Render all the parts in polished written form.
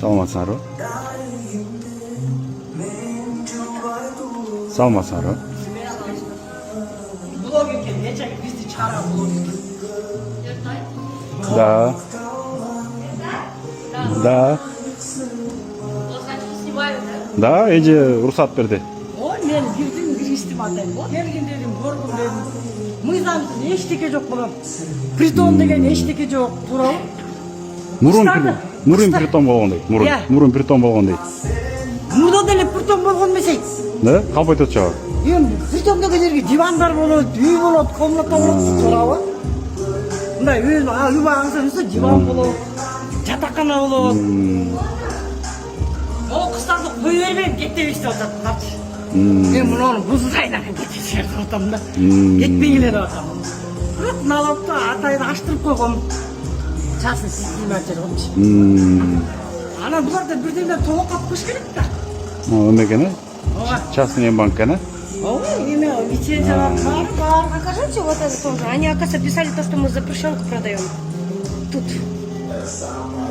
Salmasaro. Salmasaro. Блогерки, я чай везде чара блогерки. Да. Да. Да, иди рұқсат берді. Ой, мен бирдим киргиздим атайын. Келген дедим, көргүм дедим. Мыйзам эчтеке жок болом. Притон деген эчтеке жок, туурабы? Мурун притон болгондой. Мурун притон болгондой. Мурда деле притон болгон эмес. Да? Калп айтат чабы. Эми притон деген жерге дивандар болот, үй болот, комната болот, туурабы? Мындай үй багыңыз диван болот, жатакана болот. О, кыздарды кой бербейм, кете берип атат, карчы. Мен муну бузайдан кете берип атам да. Кетпегиле деп атам. Бирок налып да атайды аштырып койгом. Частный система жүргөнчү. Анан буларда бирдеме толук алып кош керек да. Эмекени? Частный банк, да? Ой, имя, лицензия бар. Покажите вот это тоже. Они, оказывается, писали то, что мы запрещенку продаем. Тут.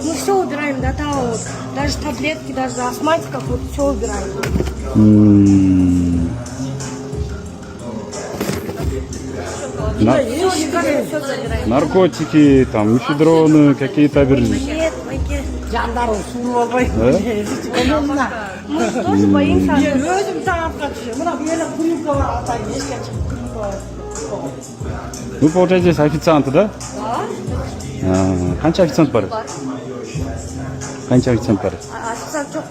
Мы все убираем, да, там вот. Даже таблетки, даже астматиков, вот все убираем. Наркотики, там, мифедроны, какие-то Нет, Жандарым суу болбой. мы тоже боимся. Мен өзүм таапка түшөм. Мына бу эле клубка бар, атайын эшикке чыгып клубка бар. Вы, получаете, здесь официанты, да? Канча официант бар? Канча официант бар? Официант жоқ.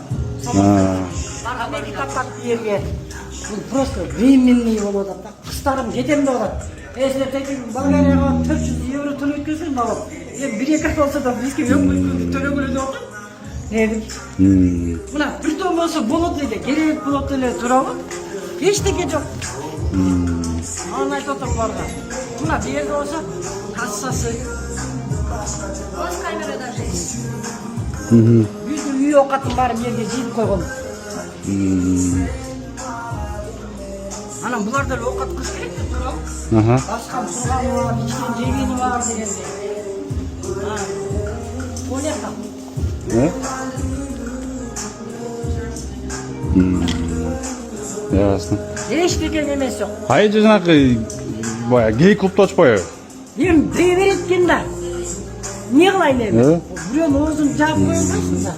Америкадан жерге бул просто временный болуп атат. Кыстарым жетем деп атат. Силер тегин Болгарияга 400 евро төлөп өткөнсүң, мына. Эми 1-2 ай болсо да бизге төлөгөлө деп атат. Дедим. Мына притон болсо болот эле, керек болот эле, туурабы? Эчтеке жок. Аны айтып атам буларга. Мына бу жерде болсо кассасы. У вас камера даже есть. Биздин үй оокаттын баарын жерге жыйып койгон. Анан буларда эле оокат кыш керек да, туурабы? Баскан турганы бар, ичкен жегени бар дегенде. Понятно. Ясно. Эчтеке эмес жок. Айжы жанагы бая гей клубду ачпайбы? Эми дей берет экен да. Не кылайын эми? Бирөөнүн оозун жаап коюлбайсың да.